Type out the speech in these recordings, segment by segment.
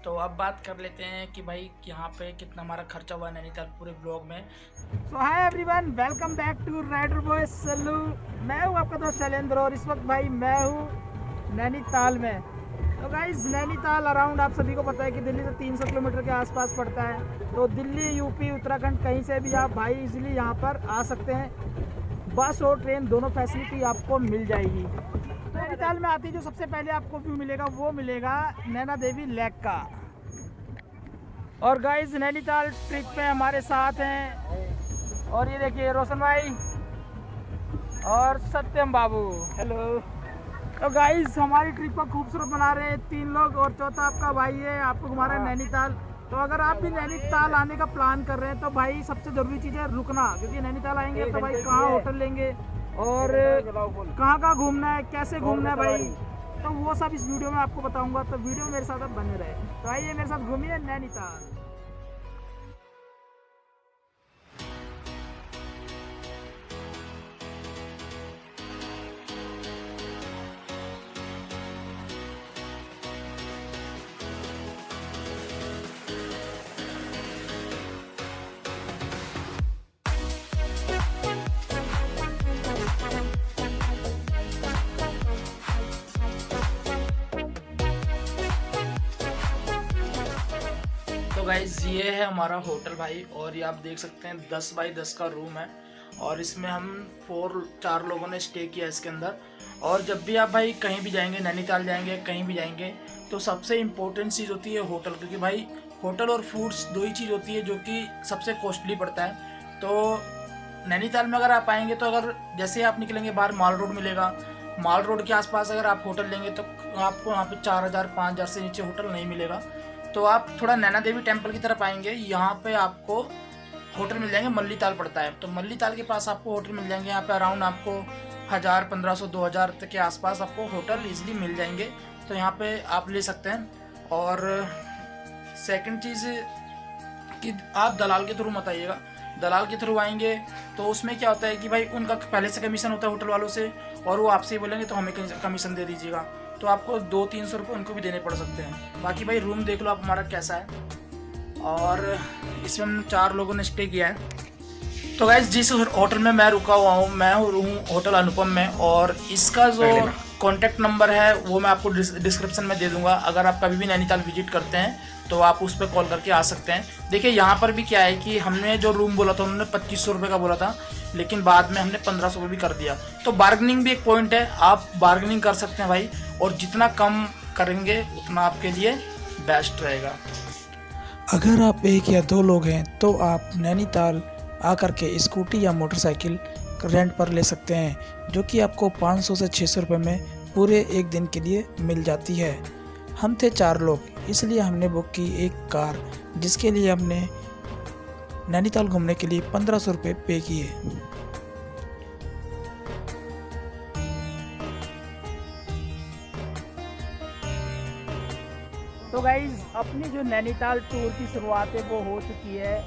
तो अब बात कर लेते हैं कि भाई यहाँ पे कितना हमारा खर्चा हुआ नैनीताल पूरे ब्लॉग में। So hi everyone, welcome back to rider boy Sallu. मैं हूँ आपका दोस्त शैलेंद्र और इस वक्त भाई मैं हूँ नैनीताल में। तो गाइस नैनीताल अराउंड आप सभी को पता है कि दिल्ली से 300 किलोमीटर के आसपास पड़ता है। तो दिल्ली, यूपी, उत्तराखंड कहीं से भी आप भाई इजीली यहाँ पर आ सकते हैं। बस और ट्रेन दोनों फैसिलिटी आपको मिल जाएगी। नैनीताल में आती जो सबसे पहले आपको व्यू मिलेगा वो मिलेगा नैना देवी लेक का। और गाइस नैनीताल ट्रिप पे हमारे साथ हैं और ये देखिए रोशन भाई और सत्यम बाबू। हेलो। तो गाइस हमारी ट्रिप को खूबसूरत बना रहे हैं 3 लोग और चौथा आपका भाई है, आपको घुमा रहे हैं नैनीताल। तो अगर आप भी नैनीताल आने का प्लान कर रहे हैं तो भाई सबसे ज़रूरी चीज़ है रुकना, क्योंकि नैनीताल आएंगे तो भाई कहाँ होटल लेंगे और कहाँ कहाँ घूमना है, कैसे घूमना है भाई, तो वो सब इस वीडियो में आपको बताऊंगा। तो वीडियो मेरे साथ आप बने रहे। तो आइए मेरे साथ घूमिए नैनीताल। तो गाइज ये है हमारा होटल भाई, और ये आप देख सकते हैं 10 बाई 10 का रूम है और इसमें हम 4 लोगों ने स्टे किया इसके अंदर। और जब भी आप भाई कहीं भी जाएंगे, नैनीताल जाएंगे, कहीं भी जाएंगे, तो सबसे इम्पोर्टेंट चीज़ होती है होटल, क्योंकि भाई होटल और फूड्स 2 ही चीज़ होती है जो कि सबसे कॉस्टली पड़ता है। तो नैनीताल में अगर आप आएंगे तो अगर जैसे ही आप निकलेंगे बाहर माल रोड मिलेगा, माल रोड के आसपास अगर आप होटल लेंगे तो आपको वहाँ पे 4,000 5,000 से नीचे होटल नहीं मिलेगा। तो आप थोड़ा नैना देवी टेम्पल की तरफ आएंगे, यहाँ पे आपको होटल मिल जाएंगे। मल्ली ताल पड़ता है तो मल्ली ताल के पास आपको होटल मिल जाएंगे। यहाँ पे अराउंड आपको 1,000 1,500 2,000 तक के आसपास आपको होटल इजीली मिल जाएंगे। तो यहाँ पे आप ले सकते हैं। और सेकंड चीज़ कि आप दलाल के थ्रू मत आइएगा। दलाल के थ्रू आएंगे तो उसमें क्या होता है कि भाई उनका पहले से कमीशन होता है होटल वालों से, और वो आपसे ही बोलेंगे तो हमें कमीशन दे दीजिएगा, तो आपको 200-300 रुपये उनको भी देने पड़ सकते हैं। बाकी भाई रूम देख लो आप हमारा कैसा है। और इसमें हम 4 लोगों ने स्टे किया है। तो गाइस जिस होटल में मैं रुका हुआ हूँ, मैं हूँ होटल अनुपम में, और इसका जो कॉन्टैक्ट नंबर है वो मैं आपको डिस्क्रिप्शन में दे दूंगा। अगर आप कभी भी नैनीताल विजिट करते हैं तो आप उस पर कॉल करके आ सकते हैं। देखिए यहाँ पर भी क्या है कि हमने जो रूम बोला था उन्होंने 2,500 रुपये का बोला था, लेकिन बाद में हमने 1,500 रुपये भी कर दिया। तो बार्गेनिंग भी एक पॉइंट है, आप बार्गेनिंग कर सकते हैं भाई, और जितना कम करेंगे उतना आपके लिए बेस्ट रहेगा। अगर आप 1 या 2 लोग हैं तो आप नैनीताल आकर के स्कूटी या मोटरसाइकिल रेंट पर ले सकते हैं, जो कि आपको 500 से 600 रुपये में पूरे 1 दिन के लिए मिल जाती है। हम थे 4 लोग, इसलिए हमने बुक की एक कार, जिसके लिए हमने नैनीताल घूमने के लिए 1,500 रुपये पे किए। तो गाइज अपनी जो नैनीताल टूर की शुरुआत है वो हो चुकी है,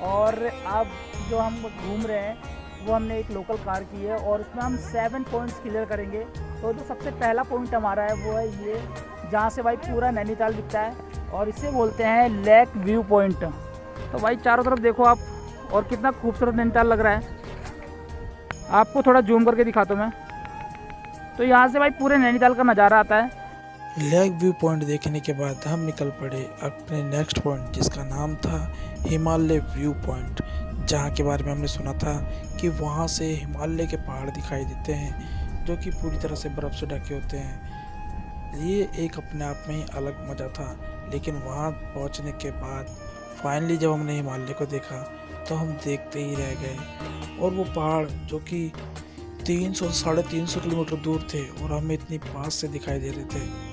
और अब जो हम घूम रहे हैं वो हमने एक लोकल कार की है और उसमें हम 7 पॉइंट्स क्लियर करेंगे। तो जो सबसे पहला पॉइंट हमारा है वो है ये, जहाँ से भाई पूरा नैनीताल दिखता है, और इसे बोलते हैं लेक व्यू पॉइंट। तो भाई चारों तरफ देखो आप, और कितना खूबसूरत नैनीताल लग रहा है। आपको थोड़ा जूम करके दिखाता हूँ मैं। तो यहाँ से भाई पूरे नैनीताल का नज़ारा आता है। लेक व्यू पॉइंट देखने के बाद हम निकल पड़े अपने नेक्स्ट पॉइंट, जिसका नाम था हिमालय व्यू पॉइंट, जहाँ के बारे में हमने सुना था कि वहाँ से हिमालय के पहाड़ दिखाई देते हैं, जो कि पूरी तरह से बर्फ़ से ढके होते हैं। ये एक अपने आप में ही अलग मज़ा था। लेकिन वहाँ पहुँचने के बाद फाइनली जब हमने हिमालय को देखा तो हम देखते ही रह गए। और वो पहाड़ जो कि 300 साढ़े 300 किलोमीटर दूर थे और हमें इतनी पास से दिखाई दे रहे थे।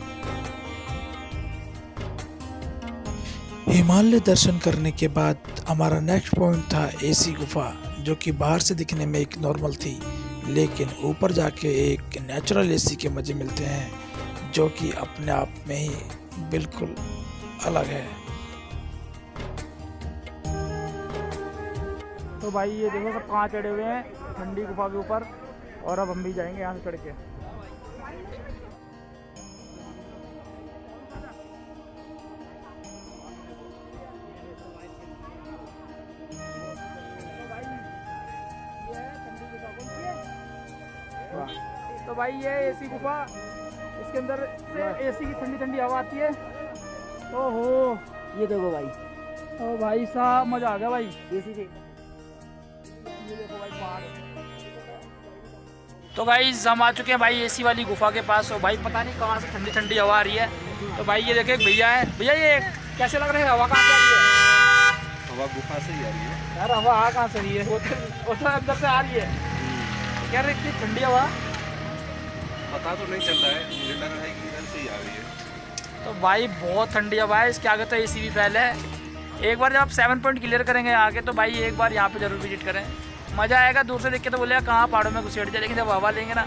हिमालय दर्शन करने के बाद हमारा नेक्स्ट पॉइंट था एसी गुफा, जो कि बाहर से दिखने में एक नॉर्मल थी, लेकिन ऊपर जाके एक नेचुरल एसी के मज़े मिलते हैं, जो कि अपने आप में ही बिल्कुल अलग है। तो भाई ये देखो सब कहाँ चढ़े हुए हैं ठंडी गुफा के ऊपर, और अब हम भी जाएंगे यहाँ से चढ़ के। तो भाई ये एसी गुफा, इसके अंदर से एसी की ठंडी ठंडी हवा आती है। ओहो ये देखो भाई, ओ भाई साहब मजा आ गया भाई। एसी देख, ये देखो भाई पहाड़। तो गाइस हम आ चुके हैं भाई एसी वाली गुफा के पास। और भाई पता नहीं कहाँ से ठंडी ठंडी हवा आ रही है। तो भाई ये देखे भैया है, भैया ये कैसे लग रहा है, हवा कहाँ से आ रही है? हवा गुफा से ही आ रही है यार हवा आ कहाँ से रही है? वो तो अंदर से आ रही है। क्या रे इतनी ठंडी हवा? पता तो नहीं चल रहा है, मुझे लग रहा है कि इधर से ही आ रही है। तो भाई बहुत ठंडी हवा है। इसके आगे तो एसी भी फैल है। एक बार जब आप 7 पॉइंट क्लियर करेंगे आगे तो भाई एक बार यहाँ पे जरूर विजिट करें, मज़ा आएगा। दूर से देख के तो बोलेगा कहाँ पहाड़ों में घुसेड़ जाए, लेकिन जब हवा लेंगे ना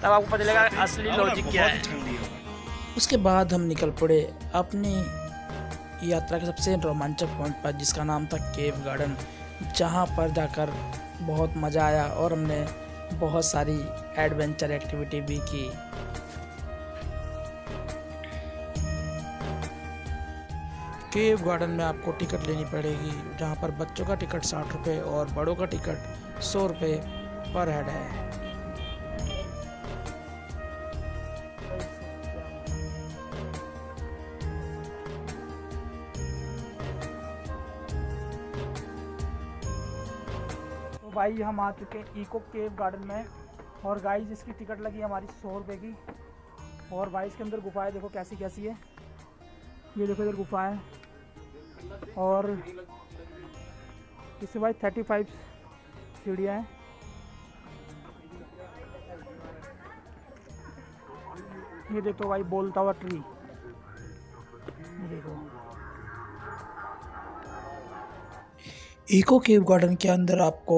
तब आपको पता चलेगा असली लॉजिक क्या है। ठंडी हवा। उसके बाद हम निकल पड़े अपनी यात्रा के सबसे रोमांचक पॉइंट पर, जिसका नाम था केव गार्डन, जहाँ पर जाकर बहुत मज़ा आया और हमने बहुत सारी एडवेंचर एक्टिविटी भी की। केव गार्डन में आपको टिकट लेनी पड़ेगी, जहाँ पर बच्चों का टिकट 60 रुपये और बड़ों का टिकट 100 रुपये पर हेड है। तो भाई हम आ चुके हैं इको केव गार्डन में। और गाइस इसकी टिकट लगी हमारी 100 रुपये की। और भाई इसके अंदर गुफा है, देखो कैसी कैसी है। ये देखो इधर गुफा है। और इससे भाई 35 सीढ़ियाँ हैं। ये देखो भाई बोलता हुआ ट्री, ये देखो। इको केव गार्डन के अंदर आपको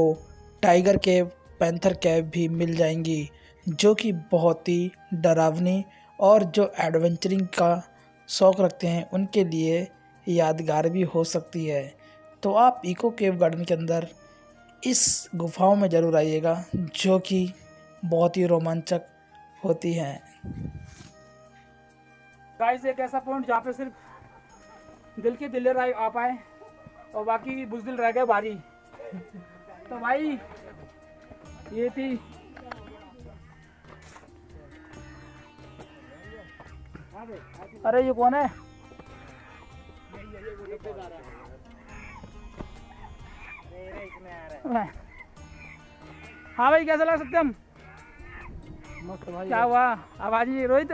टाइगर केव, पैंथर केव भी मिल जाएंगी, जो कि बहुत ही डरावनी और जो एडवेंचरिंग का शौक़ रखते हैं उनके लिए यादगार भी हो सकती है। तो आप इको केव गार्डन के अंदर इस गुफाओं में ज़रूर आइएगा, जो कि बहुत ही रोमांचक होती हैं। गाइस एक ऐसा पॉइंट जहाँ पे सिर्फ दिल के दिलेर आ पाए और बाकी बुज़दिल रह गए भारी। तो भाई ये थी अरे ये कौन है? हाँ भाई कैसा लगा सत्यम? मस्त भाई। क्या हुआ आवाज नहीं रोहित?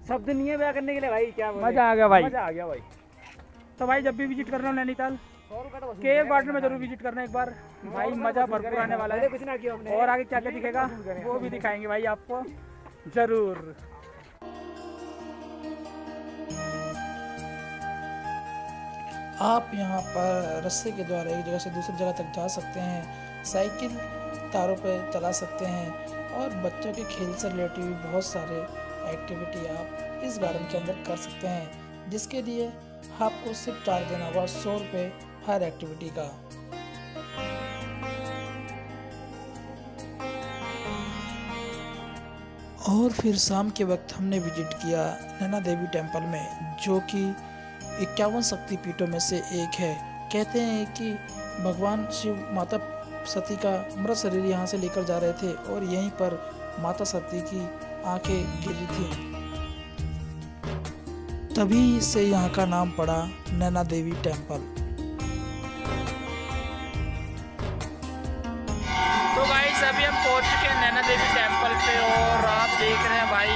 शब्द नहीं है बयां करने के लिए भाई, क्या बोले? मजा आ गया भाई। मजा आ गया भाई। तो भाई जब भी विजिट कर रहे हो नैनीताल केव गार्डन में जरूर विजिट करना एक बार भाई, मजा भरपूर आने वाला है। कुछ ना किया हमने। और आगे क्या क्या दिखेगा वो भी दिखाएंगे भाई आपको जरूर। आप यहाँ पर रस्से के द्वारा एक जगह से दूसरी जगह तक जा सकते हैं, साइकिल तारों पर चला सकते हैं और बच्चों के खेल से रिलेटेड भी बहुत सारे एक्टिविटी आप इस गार्डन के अंदर कर सकते हैं, जिसके लिए आपको सिर्फ चार्ज देना होगा 100 रुपये हर एक्टिविटी का। और फिर शाम के वक्त हमने विजिट किया नैना देवी टेम्पल में, जो कि 51 शक्तिपीठों में से एक है। कहते हैं कि भगवान शिव माता सती का मृत शरीर यहाँ से लेकर जा रहे थे और यहीं पर माता सती की आंखें गिरी थी, तभी से यहाँ का नाम पड़ा नैना देवी टेम्पल। तो गाइस अभी हम पहुंच चुके हैं नैना देवी टेम्पल पे और आप देख रहे हैं भाई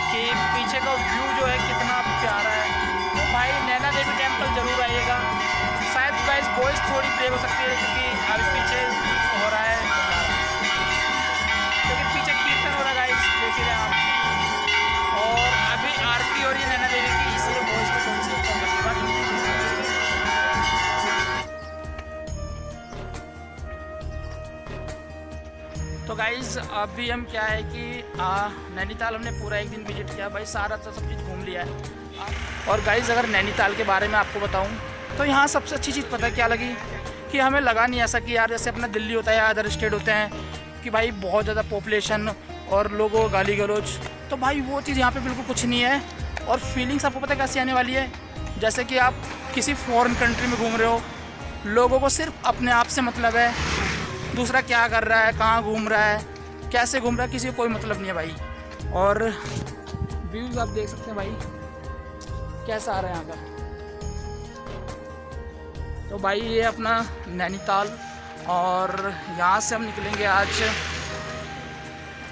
कि पीछे का व्यू जो है कितना प्यारा है। तो भाई नैना देवी टेम्पल जरूर आइएगा। शायद गाइस वॉइस थोड़ी ब्रेक हो सकती है क्योंकि अभी पीछे हो रहा है, क्योंकि पीछे कीर्तन हो रहा है गाइस, देख रहे हैं आप। और अभी आरती हो रही है नैना देवी की, इसलिए वॉइस को थोड़ी सी कम रखिएगा। तो गाइज अभी हम क्या है कि नैनीताल हमने पूरा एक दिन विजिट किया भाई, सारा सब चीज़ घूम लिया है। और गाइज अगर नैनीताल के बारे में आपको बताऊं तो यहाँ सबसे अच्छी चीज़ पता है क्या लगी, कि हमें लगा नहीं ऐसा कि यार जैसे अपना दिल्ली होता है या अदर स्टेट होते हैं कि भाई बहुत ज़्यादा पॉपुलेशन और लोगों गाली गलौज, तो भाई वो चीज़ यहाँ पे बिल्कुल कुछ नहीं है। और फीलिंग्स आपको पता है कैसी आने वाली है, जैसे कि आप किसी फॉरेन कंट्री में घूम रहे हो, लोगों को सिर्फ अपने आप से मतलब है, दूसरा क्या कर रहा है, कहाँ घूम रहा है, कैसे घूम रहा है किसी को कोई मतलब नहीं है भाई। और व्यूज़ आप देख सकते हैं भाई कैसा आ रहा है यहाँ का। तो भाई ये अपना नैनीताल, और यहाँ से हम निकलेंगे आज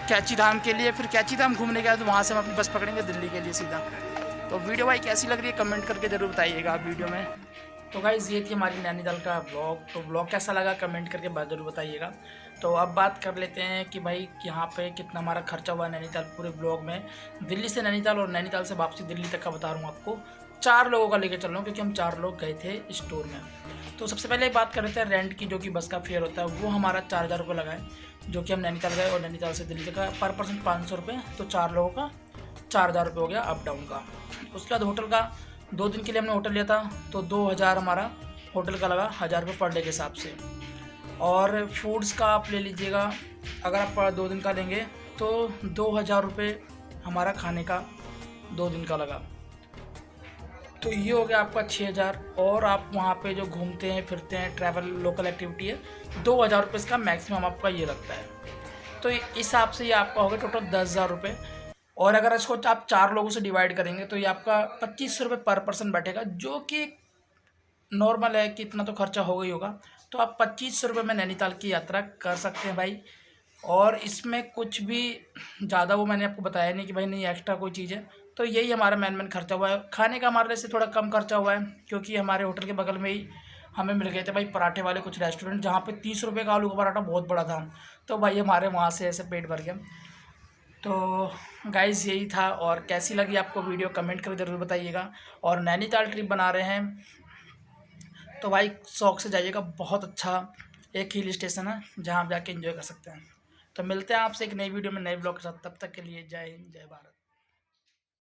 कैची धाम के लिए। फिर कैची धाम घूमने के बाद वहाँ से हम अपनी बस पकड़ेंगे दिल्ली के लिए सीधा। तो वीडियो भाई कैसी लग रही है कमेंट करके ज़रूर बताइएगा आप वीडियो में। तो गाइज़ ये थी हमारी नैनीताल का ब्लॉग। तो ब्लॉग कैसा लगा कमेंट करके ज़रूर बताइएगा। तो अब बात कर लेते हैं कि भाई यहाँ पे कितना हमारा खर्चा हुआ नैनीताल पूरे ब्लॉग में। दिल्ली से नैनीताल और नैनीताल से वापसी दिल्ली तक का बता रहा हूँ आपको। 4 लोगों का लेके चल रहा हूँ क्योंकि हम 4 लोग गए थे स्टोर में। तो सबसे पहले बात कर लेते हैं रेंट की, जो कि बस का फेयर होता है वो हमारा 4000 रुपये लगा है, जो कि हम नैनीताल गए और नैनीताल से दिल्ली तक का पर पर्सन 500 रुपये। तो 4 लोगों का 4000 रुपये हो गया अप डाउन का। उसके बाद होटल का 2 दिन के लिए हमने होटल लिया था तो 2000 हमारा होटल का लगा, 1000 रुपये पर डे के हिसाब से। और फूड्स का आप ले लीजिएगा, अगर आप 2 दिन का लेंगे तो 2000 रुपये हमारा खाने का 2 दिन का लगा। तो ये हो गया आपका 6000। और आप वहाँ पे जो घूमते हैं फिरते हैं ट्रैवल लोकल एक्टिविटी है 2000 रुपये इसका मैक्सिमम आपका ये लगता है। तो इस हिसाब से ये आपका होगा टोटल 10,000 रुपये। और अगर इसको आप 4 लोगों से डिवाइड करेंगे तो ये आपका 2500 रुपये पर पर्सन बैठेगा, जो कि नॉर्मल है कि इतना तो खर्चा होगा ही होगा। तो आप 2500 रुपये में नैनीताल की यात्रा कर सकते हैं भाई। और इसमें कुछ भी ज़्यादा वो मैंने आपको बताया नहीं कि भाई नहीं एक्स्ट्रा कोई चीज़ है। तो यही हमारा मेन खर्चा हुआ है। खाने का हमारे से थोड़ा कम खर्चा हुआ है क्योंकि हमारे होटल के बगल में ही हमें मिल गए थे भाई पराठे वाले कुछ रेस्टोरेंट, जहाँ पे 30 रुपये का आलू का पराठा बहुत बड़ा था। तो भाई हमारे वहाँ से ऐसे पेट भर गया। तो गाइज़ यही था। और कैसी लगी आपको वीडियो कमेंट करके ज़रूर बताइएगा। और नैनीताल ट्रिप बना रहे हैं तो भाई शौक से जाइएगा, बहुत अच्छा एक हिल स्टेशन है जहाँ आप जाके एंजॉय कर सकते हैं। तो मिलते हैं आपसे एक नई वीडियो में नए ब्लॉग के साथ, तब तक के लिए जय हिंद जय भारत।